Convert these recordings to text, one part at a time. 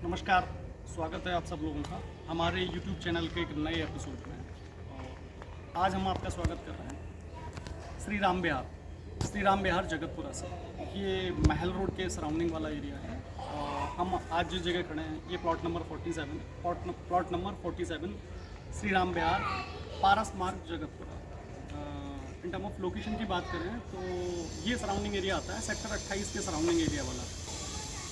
नमस्कार, स्वागत है आप सब लोगों का हमारे YouTube चैनल के एक नए एपिसोड में। और आज हम आपका स्वागत कर रहे हैं श्री राम विहार जगतपुरा से। ये महल रोड के सराउंडिंग वाला एरिया है। और हम आज जिस जगह खड़े हैं ये प्लॉट नंबर 47 श्री राम विहार पारस मार्ग Jagatpura. In term of location की बात करें तो ये सराउंडिंग एरिया आता है सेक्टर 28 के सराउंडिंग एरिया वाला।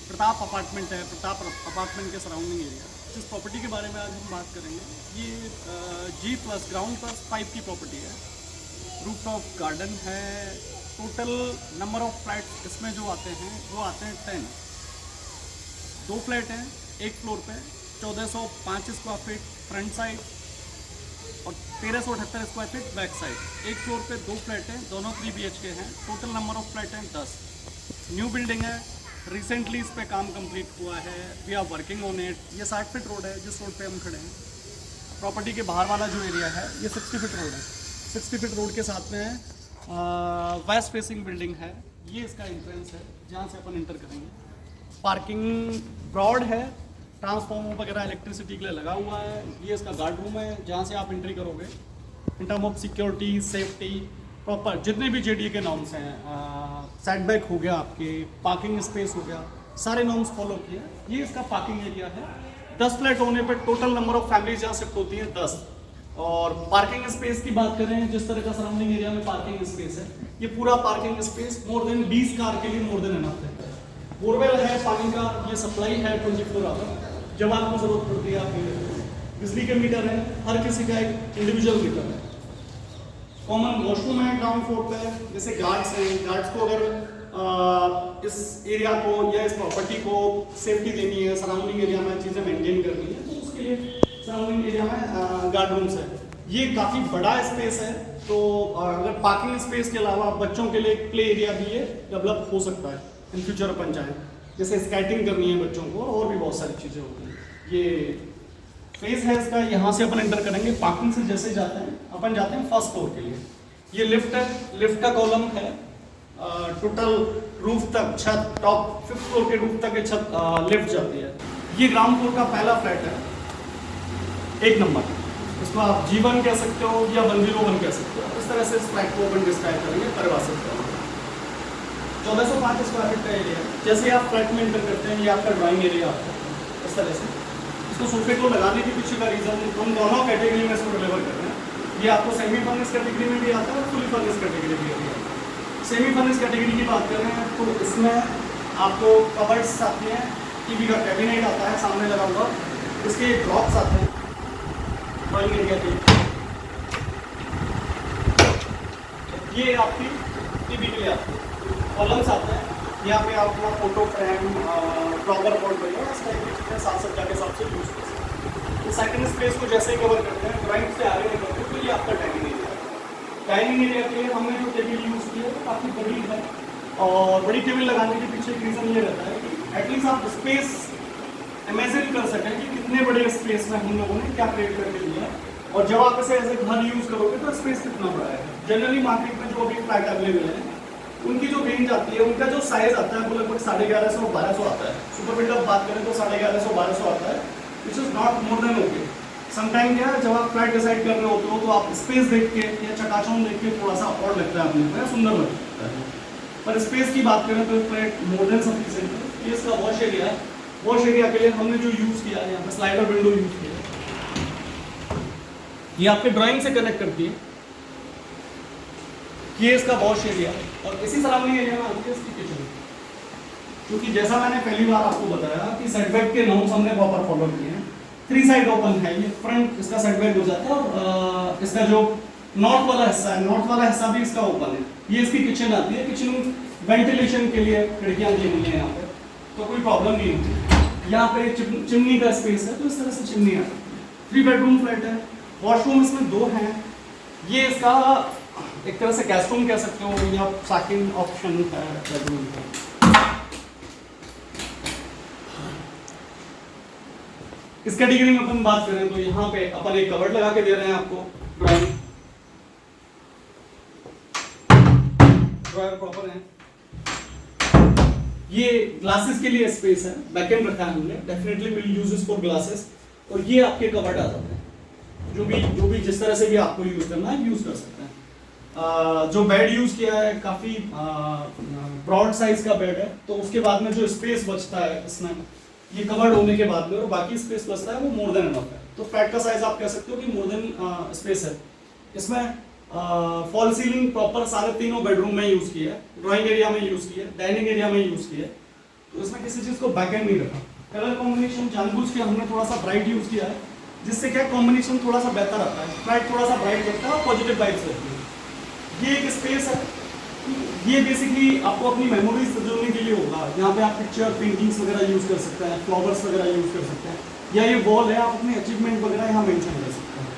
प्रताप अपार्टमेंट है, प्रताप अपार्टमेंट के सराउंडिंग एरिया। जिस प्रॉपर्टी के बारे में आज हम बात करेंगे ये G+ ग्राउंड प्लस 5 की प्रॉपर्टी है। रूफ टॉप गार्डन है। टोटल नंबर ऑफ फ्लैट्स इसमें जो आते हैं वो आते हैं 10। 2 फ्लैट हैं एक फ्लोर पे, 1405 स्क्वायर फीट फ्रंट साइड और 1378 स्क्वायर फीट बैक साइड। एक फ्लोर पे 2 फ्लैट हैं, दोनों 3 BHK हैं। टोटल नंबर ऑफ फ्लैट हैं 10। न्यू बिल्डिंग है, रिसेंटली इस पे काम कंप्लीट हुआ है। We are working on it. ये 60 फीट रोड है जिस रोड पे हम खड़े हैं। प्रॉपर्टी के बाहर वाला जो एरिया है ये 60 फीट रोड है। 60 फीट रोड के साथ में वेस्ट फेसिंग बिल्डिंग है। ये इसका एंट्रेंस है जहाँ से अपन इंटर करेंगे। पार्किंग ब्रॉड है, ट्रांसफॉर्मर वगैरह इलेक्ट्रिसिटी के लिए लगा हुआ है। ये इसका गार्ड रूम है जहाँ से आप एंट्री करोगे। In term of security, safety, proper जितने भी JDA के नॉर्म्स हैं, सेटबैक हो गया, आपके पार्किंग स्पेस हो गया, सारे नॉर्म्स फॉलो किए। ये इसका पार्किंग एरिया है। 10 फ्लैट होने पर टोटल नंबर ऑफ फैमिलीज यहाँ शिफ्ट होती हैं 10। और पार्किंग स्पेस की बात करें, जिस तरह का सराउंडिंग एरिया में पार्किंग स्पेस है, ये पूरा parking space more than 20 car के लिए मोर देन इनफ है। बोरवेल है पानी का, ये सप्लाई है 24 आवर। जब आपको जरूरत पड़ती है आप बिजली के मीटर है, हर किसी का एक इंडिविजुअल मीटर है। कॉमन वॉशरूम है ग्राउंड फ्लोर पे। जैसे गार्ड्स हैं, गार्ड्स को अगर इस एरिया को या इस प्रॉपर्टी को सेफ्टी देनी है, सराउंडिंग एरिया में चीज़ें मेंटेन करनी है, तो उसके लिए सराउंडिंग एरिया में गार्ड रूम्स है। ये काफ़ी बड़ा स्पेस है, तो अगर पार्किंग स्पेस के अलावा बच्चों के लिए प्ले एरिया भी ये डेवलप हो सकता है इन फ्यूचर अपन चाहें। जैसे स्केटिंग करनी है बच्चों को और भी बहुत सारी चीज़ें होती हैं। ये फेज है इसका, यहाँ से अपन एंटर करेंगे। पार्किंग से जैसे जाते हैं अपन जाते हैं फर्स्ट फ्लोर के लिए। ये लिफ्ट है, लिफ्ट का कॉलम है। टोटल रूफ तक, छत टॉप 5th फ्लोर के रूफ तक छत लिफ्ट जाती है। ये ग्राउंड फ्लोर का पहला फ्लैट है, 1 नंबर। इसको आप G1 कह सकते हो या 101 कह सकते हो। इस तरह से इस फ्लैट को अपन डिस्क्राइब करेंगे, परिभाषित करेंगे। 1405 स्क्वायर फीट का एरिया। जैसे आप फ्लैट में एंटर करते हैं ये आपका ड्राइंग एरिया आता है इस तरह से। इसको सोफे को लगाने के पीछे का रीजन हम दोनों कैटेगरी में इसको डिलीवर कर रहे हैं। ये आपको सेमी फर्निश कैटेगरी में भी आता है और फुली फर्निश कैटेगरी में भी आता है। सेमी फर्निश कैटेगरी की बात करें तो इसमें आपको कबर्ड्स आते हैं, टीवी का कैबिनेट आता है सामने लगा हुआ, इसके ड्रॉप्स आते हैं ड्राइंग एरिया के। ये आपकी टीवी के लिए आते हैं। कॉलम्स आते हैं, यहाँ पे आप अपना फोटो फ्रेम, फ्लावर पॉट वगैरह इस टाइप की चीज़ें साफ सज्जा के हिसाब से यूज़ कर सकते हैं। तो सेकंड स्पेस को जैसे ही कवर करते हैं, ड्राइंग से आगे निकलते हैं, तो ये आपका डाइनिंग एरिया है। डाइनिंग एरिया के लिए हमने जो टेबल यूज़ की है वो काफ़ी बड़ी है। और बड़ी टेबल लगाने के पीछे एक रीज़न ये रहता है कि एटलीस्ट आप स्पेस इमेजिन कर सकें कि कितने बड़े स्पेस में हम लोगों ने क्या क्रिएट करके दिया है। और जब आप इसे एज ए घर यूज़ करोगे तो स्पेस कितना बड़ा है। जनरली मार्केट में जो अभी फ्लैट अवेलेबल है उनकी जो रेंज आती है, उनका जो साइज आता है वो लगभग 1150-1200 आता है। सुपर बिल्डर बात करें तो 1150-1200 आता है, which is not more than okay. Sometime क्या है, जब आप फ्लैट डिसाइड कर रहे होते हो तो आप स्पेस देख के या चकाचौंध देख के थोड़ा सा और लगता है अपने को, सुंदर लगता है। पर स्पेस की बात करें तो फ्लैट मोर देन सफिशिएंट है। ये इसका वॉश एरिया है। वॉश एरिया के लिए हमने जो यूज़ किया है, यहाँ पर स्लाइडर विंडो यूज़ किया है। ये आपके ड्राइंग से कनेक्ट करती है। ये इसका वॉश एरिया और इसी सराउंडिंग एरिया में आती है इसकी किचन। क्योंकि जैसा मैंने पहली बार आपको बताया कि सेटबैक के नॉर्म्स हमने प्रॉपर फॉलो किए हैं। 3 साइड ओपन है, ये फ्रंट इसका सेटबैक हो जाता है और इसका जो नॉर्थ वाला हिस्सा है, नॉर्थ वाला हिस्सा भी इसका ओपन है। ये इसकी किचन आती है। किचन वेंटिलेशन के लिए खिड़कियाँ दी हुई हैं यहाँ पे, तो कोई प्रॉब्लम नहीं होती। यहाँ पे चिमनी का स्पेस है, तो इस तरह से चिमनी आती है। 3 बेडरूम फ्लैट है। वॉशरूम इसमें 2 हैं। ये इसका एक तरह से गेस्ट रूम कह सकते हो या सेकंड ऑप्शन है बेडरूम का। इस कैटेगरी में अपन बात करें तो यहाँ पे अपन एक कवर्ड लगा के दे रहे हैं आपको। ड्रायर प्रॉपर है। ये ग्लासेस के लिए स्पेस है, बैकएंड रखा है हमने, definitely will use this for glasses. और ये आपके कवर्ड आ जाते हैं, जो भी जिस तरह से भी आपको यूज करना है यूज कर सकते हैं। जो बेड यूज किया है काफी ब्रॉड साइज का बेड है, तो उसके बाद में जो स्पेस बचता है इसमें ये कवर्ड होने के बाद में, और बाकी स्पेस बचता है वो मोर देन इनफ है। तो फ्लैट का साइज आप कह सकते हो कि मोर देन स्पेस है। इसमें फॉल सीलिंग प्रॉपर सारे तीनों बेडरूम में यूज किया है, ड्राइंग एरिया में यूज किया है, डाइनिंग एरिया में यूज किया है। तो इसमें किसी चीज को बैकएंड नहीं रखा। कलर कॉम्बिनेशन जानबूझ के हमने थोड़ा सा ब्राइट यूज किया है, जिससे क्या कॉम्बिनेशन थोड़ा सा बेहतर आता है, ब्राइट थोड़ा सा ब्राइट लगता है और पॉजिटिव वाइब्स रहती है। ये एक स्पेस है, ये बेसिकली आपको अपनी मेमोरीज सजोने के लिए होगा। यहाँ पे आप पिक्चर पेंटिंग्स वगैरह यूज कर सकते हैं, फ्लावर्स वगैरह यूज कर सकते हैं, या ये वॉल है आप अपने अचीवमेंट वगैरह यहाँ मेंशन कर सकते हैं।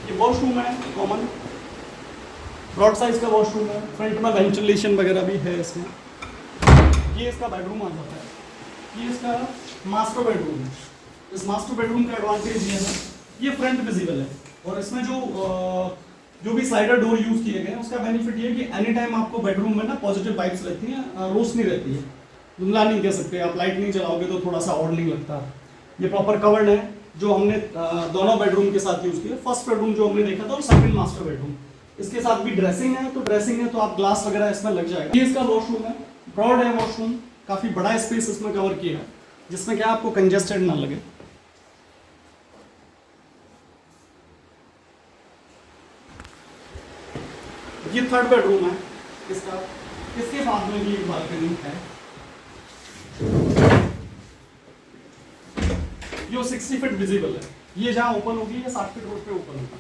ये वॉशरूम है कॉमन, ब्रॉड साइज का वॉशरूम है, फ्रंट में वेंटिलेशन वगैरह भी है इसमें। ये इसका बेडरूम आ जाता है, ये इसका मास्टर बेडरूम है। इस मास्टर बेडरूम का एडवांटेज ये है, ये फ्रंट विजिबल है, और इसमें जो भी स्लाइडर डोर यूज किए गए हैं उसका बेनिफिट ये है कि एनी टाइम आपको बेडरूम में ना पॉजिटिव वाइब्स रहती हैं, रोशनी रहती है, धुंधला नहीं कह सकते आप, लाइट नहीं चलाओगे तो थोड़ा सा ऑड नहीं लगता। ये प्रॉपर कवर्ड है जो हमने दोनों बेडरूम के साथ यूज किया। फर्स्ट बेडरूम जो हमने देखा था और सेकंड मास्टर बेडरूम, इसके साथ भी ड्रेसिंग है, तो ड्रेसिंग है तो आप ग्लास वगैरह इसमें लग जाएगा। ये इसका वॉशरूम है, ब्रॉड है वॉशरूम, काफी बड़ा स्पेस इसमें कवर किया है, जिसमें क्या आपको कंजेस्टेड ना लगे। ये थर्ड बेडरूम है इसका, इसके बाद में भी एक बालकनी है, जो 60 फीट विजिबल है। ये जहां ओपन होगी ये 60 फीट रोड पे ओपन होगा।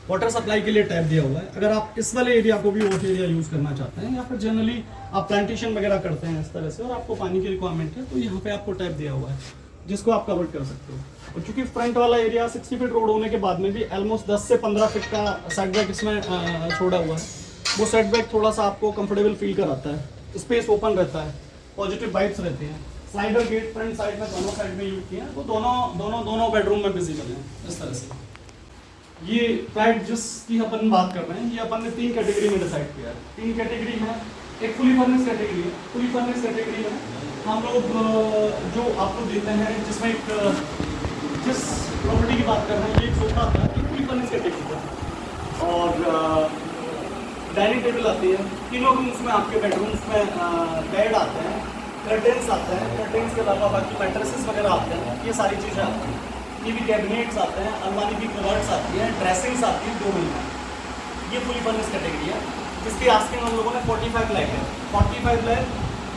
वाटर सप्लाई के लिए टैप दिया हुआ है। अगर आप इस वाले एरिया को भी वॉश एरिया यूज करना चाहते हैं, या फिर जनरली आप प्लांटेशन वगैरह करते हैं इस तरह से और आपको पानी की रिक्वायरमेंट है, तो यहाँ पे आपको टैप दिया हुआ है जिसको आप कवर कर सकते हो। और चूंकि फ्रंट वाला एरिया 60 फीट रोड होने के बाद में भी ऑलमोस्ट 10 से 15 फीट का सेटबैक इसमें छोड़ा हुआ है, वो सेटबैक थोड़ा सा आपको कंफर्टेबल फील कराता है, स्पेस ओपन रहता है, पॉजिटिव वाइब्स रहते हैं। स्लाइडर गेट फ्रंट साइड में दोनों साइड में यूज किए हैं, वो दोनों बेडरूम में विजिबल है इस तरह से। ये फ्लैट जिसकी अपन बात कर रहे हैं, ये अपन ने 3 कैटेगरी में डिसाइड किया है। 3 कैटेगरी में एक फुली फर्निश कैटेगरी है। फुली फर्निश कैटेगरी में हम लोग जो आपको देते हैं, जिसमें एक जिस प्रॉपर्टी की बात कर रहे हैं, ये एक सोफा आता है, एक फुली फर्निश कैटेगरी है, और डाइनिंग टेबल आती है, तीनों रूम्स में आपके बेडरूम्स में बेड आते हैं, कर्टेंस आते हैं, कर्टेंस के अलावा बाकी मैट्रेसेस वगैरह आते हैं, ये सारी चीज़ें आती हैं। टीवी कैबिनेट्स आते हैं, अलमारी की कवर्ड्स आती हैं, ड्रेसिंग्स आती हैं 2 मिनट। ये फुली फर्निश कैटेगरी है, जिसकी आस्किंग हम लोगों ने 45 लाख है। 45 लाख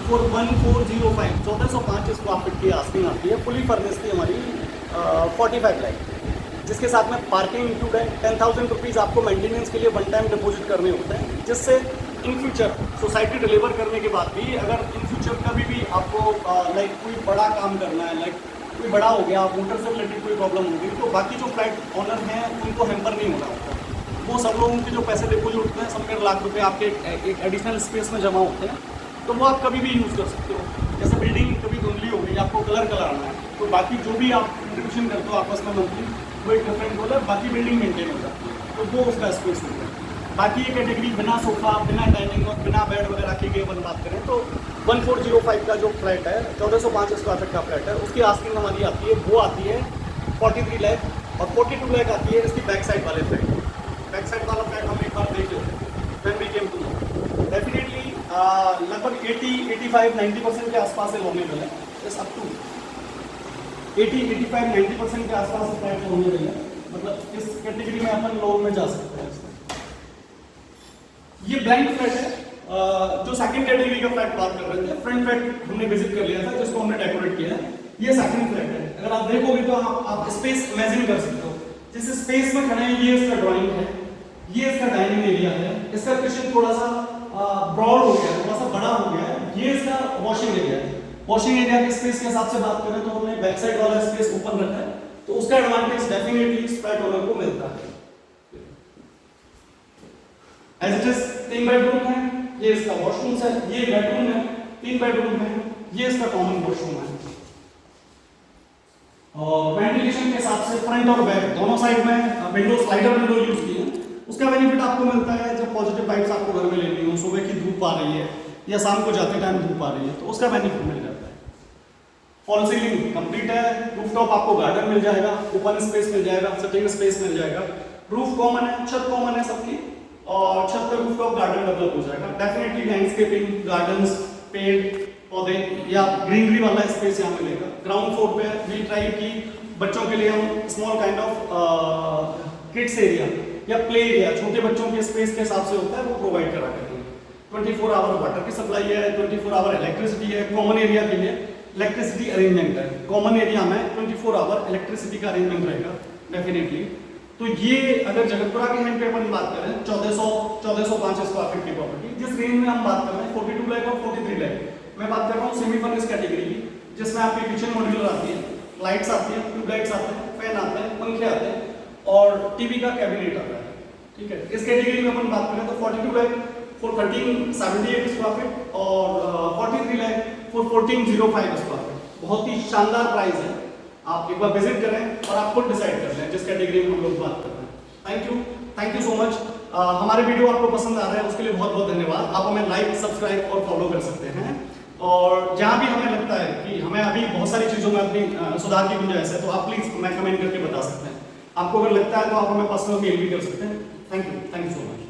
फॉर 1405, 1405 स्क्वायर फीट की आस्किंग आती है। फुली फर्निश की हमारी 45 लाख, जिसके साथ में पार्किंग इंक्लूड है। 10,000 रुपीज़ आपको मेंटेनेंस के लिए वन टाइम डिपॉजिट करने होते हैं, जिससे इन फ्यूचर सोसाइटी डिलीवर करने के बाद भी अगर इन फ्यूचर कभी भी आपको लाइक कोई बड़ा काम करना है, लाइक कोई बड़ा हो गया, मोटर से रिलेटेड कोई प्रॉब्लम होगी, तो बाकी जो फ्लैट ओनर हैं उनको हेम्पर नहीं होना होता। वो सब लोगों के जो पैसे डिपोजिट होते हैं, समथिंग लाख रुपए आपके एक एडिशनल स्पेस में जमा होते हैं, तो वो आप कभी भी यूज़ कर सकते हो। जैसे बिल्डिंग कभी धुंधली हो गई, आपको कलर कराना है, तो बाकी जो भी आप कंट्रीब्यूशन करते हो आपस में मंथली, वो एक डिफरेंट रोल है, बाकी बिल्डिंग मेंटेन हो जाती है, तो वो उसका स्पेस हो गया। बाकी ये कैटेगरी बिना सोफा, बिना डाइनिंग और बिना बेड वगैरह की अपन बात करें तो 1405 का जो फ्लैट है, 1405 स्क्वायर फीट का फ्लैट है, उसकी आस्किंग हमारी आती है, वो आती है 43 लाख, और 42 लाख आती है इसकी बैक साइड वाले फ्लैट। बैक साइड वाला फ्लैट हम एक बार देख लेते हैं, when we came to know. Definitely लगभग 80-85-90% के आसपास अवेलेबल है, जस्ट अप टू 80-85-90% के आसपास फ्लैट अवेलेबल है, मतलब इस कैटेगरी में अपन लोन में जा सकते हैं। ये ब्लाइंड फ्लैट है, जो सेकंड कैटेगरी का फ्लैट बात कर रहे थे। फ्रंट फ्लैट हमने विजिट कर लिया था, जिसको हमने डेकोरेट किया है। ये सेकंड फ्लैट है। अगर आप देखोगे तो आप स्पेस इमेजिन कर सकते हो, जिस स्पेस में खड़े हैं ये इसका ड्राइंग है, ये इसका डाइनिंग एरिया है, इसका किचन थोड़ा सा ब्रॉड हो गया है, थोड़ा सा बड़ा हो गया है, ये इसका वॉशिंग एरिया है। वॉशिंग एरिया के स्पेस के हिसाब से बात करें तो हमने बैक साइड वाला स्पेस ओपन रखा है, तो उसका एडवांटेज डेफिनेटली इस फ्लैट ओनर को मिलता है। एज इट इज 3 बेडरूम है, ये इसका वॉशरूम है, ये बेडरूम है, 3 बेडरूम है, ये इसका कॉमन वॉशरूम है। और वेंटिलेशन के हिसाब से फ्रंट और बैक दोनों साइड में विंडो, स्लाइडर विंडो यूज की है, उसका बेनिफिट आपको मिलता है जब पॉजिटिव वाइब्स आपको घर में लेनी हो, सुबह की धूप आ रही है या शाम को जाते टाइम धूप आ रही है, तो उसका बेनिफिट मिल जाता है। फॉल सीलिंग कंप्लीट है, रूफटॉप आपको गार्डन मिल जाएगा, ओपन स्पेस मिल जाएगा, सिटिंग स्पेस मिल जाएगा, रूफ कॉमन है, छत कॉमन है सबकी, और छत पर रूफटॉप गार्डन डेवलप हो जाएगा। डेफिनेटली लैंडस्केपिंग, गार्डन्स, पेड़ पौधे या ग्रीनरी वाला स्पेस यहाँ मिलेगा। ग्राउंड फ्लोर पे वी ट्राई की बच्चों के लिए हम small kind of kids area या प्ले एरिया, छोटे बच्चों के स्पेस के हिसाब से होता है, वो प्रोवाइड करा करते हैं। 24 आवर वाटर की सप्लाई है, 24 आवर इलेक्ट्रिसिटी है। कॉमन एरिया के लिए इलेक्ट्रिसिटी अरेंजमेंट है, कॉमन एरिया में 24 आवर इलेक्ट्रिसिटी का अरेंजमेंट रहेगा डेफिनेटली। तो ये अगर जगतपुरा के हैंड पे अपन बात करें 1405 स्क्वायर फीट की प्रॉपर्टी, जिस रेंज में हम बात कर रहे हैं 42 लाख और 43 लाख, मैं बात कर रहा हूँ सेमी फर्निश कैटेगरी की, जिसमें आपकी किचन मॉड्यूलर आती है, लाइट्स आती है, ट्यूबलाइट्स आते हैं, फैन आते हैं, पंखे आते हैं और टीवी का कैबिनेट आता है। ठीक है, इस कैटेगरी में अपन बात करें तो 42 लाख फॉर 1378 स्क्वायर फीट और 43 लाख फॉर 1405 स्क्वायर फीट। बहुत ही शानदार प्राइस है, आप एक बार विजिट करें और आप खुद डिसाइड कर लें जिस कैटेगरी में हम लोग बात कर रहे हैं। Thank you so much. हमारे वीडियो आपको पसंद आ रहे हैं उसके लिए बहुत बहुत धन्यवाद। आप हमें लाइक, सब्सक्राइब और फॉलो कर सकते हैं, और जहाँ भी हमें लगता है कि हमें अभी बहुत सारी चीज़ों में अपनी सुधार की गुंजाइश है, तो आप प्लीज़ हमें कमेंट करके बता सकते हैं। आपको अगर लगता है तो आप हमें पर्सनल मेल भी कर सकते हैं। Thank you so much.